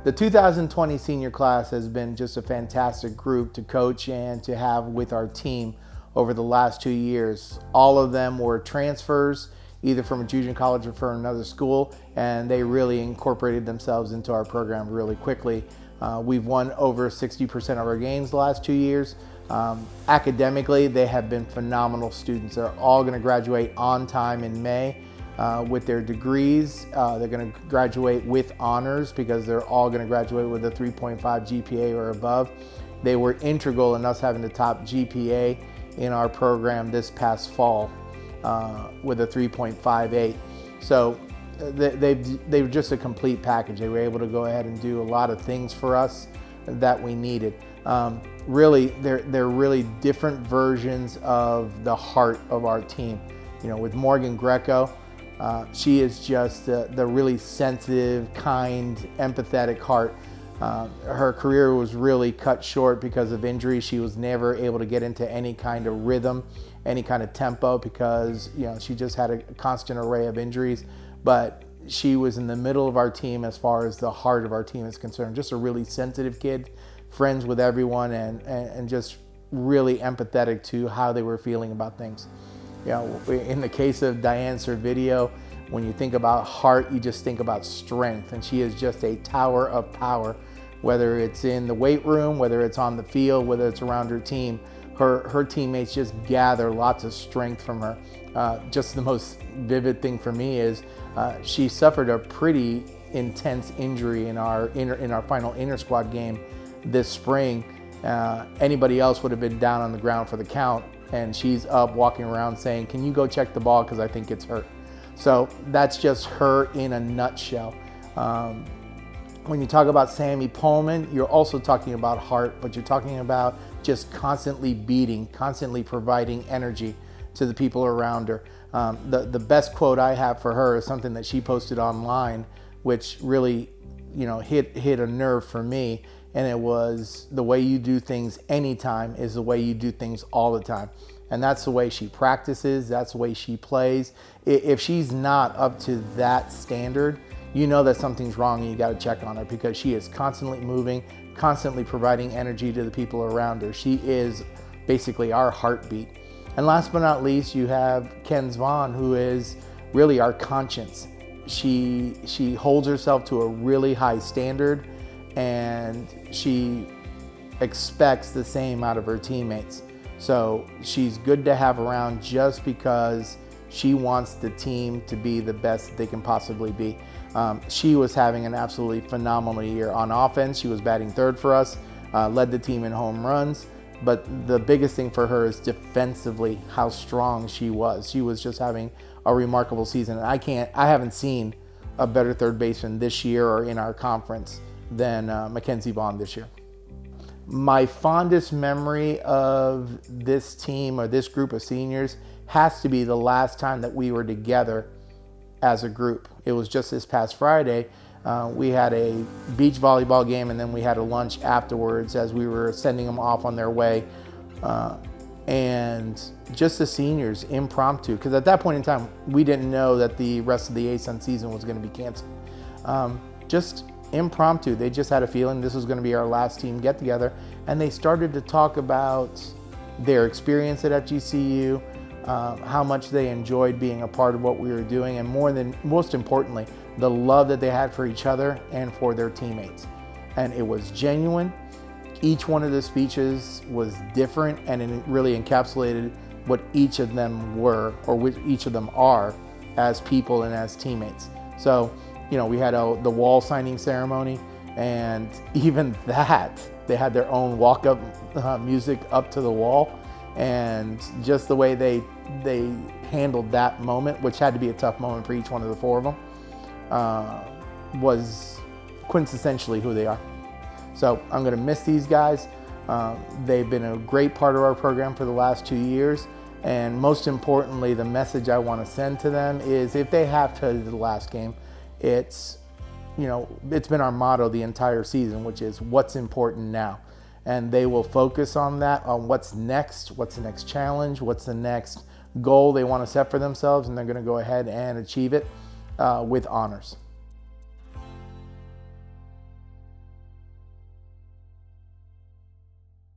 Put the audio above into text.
The 2020 senior class has been just a fantastic group to coach and to have with our team over the last 2 years. All of them were transfers, either from a junior college or from another school, and they really incorporated themselves into our program really quickly. We've won over 60% of our games the last 2 years. Academically, they have been phenomenal students. They're all going to graduate on time in May with their degrees. They're going to graduate with honors because they're all going to graduate with a 3.5 GPA or above. They were integral in us having the top GPA in our program this past fall with a 3.58. So they were just a complete package. They were able to go ahead and do a lot of things for us that we needed. Really, they're really different versions of the heart of our team. You know, with Morgan Greco, she is just the really sensitive, kind, empathetic heart. Her career was really cut short because of injury. She was never able to get into any kind of rhythm, any kind of tempo because, you know, she just had a constant array of injuries. But she was in the middle of our team as far as the heart of our team is concerned. Just a really sensitive kid, friends with everyone, and just really empathetic to how they were feeling about things. You know, in the case of Diane Sorte, when you think about heart, you just think about strength, and she is just a tower of power. Whether it's in the weight room, whether it's on the field, whether it's around her team, her teammates just gather lots of strength from her. Just the most vivid thing for me is she suffered a pretty intense injury in our final inter-squad game this spring. Anybody else would have been down on the ground for the count, and she's up walking around saying, "Can you go check the ball because I think it's hurt?" So that's just her in a nutshell. When you talk about Sammy Pullman, you're also talking about heart, but you're talking about just constantly beating, constantly providing energy to the people around her. The best quote I have for her is something that she posted online, which really, you know, hit a nerve for me. And it was, the way you do things anytime is the way you do things all the time. And that's the way she practices, that's the way she plays. If she's not up to that standard, you know that something's wrong and you got to check on her, because she is constantly moving, constantly providing energy to the people around her. She is basically our heartbeat. And last but not least, you have Kenzie Vaughn, who is really our conscience. She holds herself to a really high standard, and she expects the same out of her teammates. So she's good to have around just because she wants the team to be the best that they can possibly be. She was having an absolutely phenomenal year on offense. She was batting third for us, led the team in home runs. But the biggest thing for her is defensively how strong she was. She was just having a remarkable season. And I haven't seen a better third baseman this year or in our conference than Mackenzie Bond this year. My fondest memory of this team or this group of seniors has to be the last time that we were together as a group. It was just this past Friday. We had a beach volleyball game, and then we had a lunch afterwards as we were sending them off on their way. And just the seniors, impromptu, because at that point in time, we didn't know that the rest of the ASUN season was going to be canceled. Just impromptu, they just had a feeling this was going to be our last team get together, and they started to talk about their experience at FGCU, how much they enjoyed being a part of what we were doing, and most importantly, the love that they had for each other and for their teammates. And it was genuine. Each one of the speeches was different, and it really encapsulated what each of them were, or what each of them are as people and as teammates. So, you know, we had the wall signing ceremony, and even that, they had their own walk-up music up to the wall. And just the way they handled that moment, which had to be a tough moment for each one of the four of them, was quintessentially who they are. So I'm going to miss these guys. They've been a great part of our program for the last 2 years. And most importantly, the message I want to send to them is, if they have to the last game, it's been our motto the entire season, which is what's important now. And they will focus on that, on what's next, what's the next challenge, what's the next goal they want to set for themselves, and they're going to go ahead and achieve it with honors.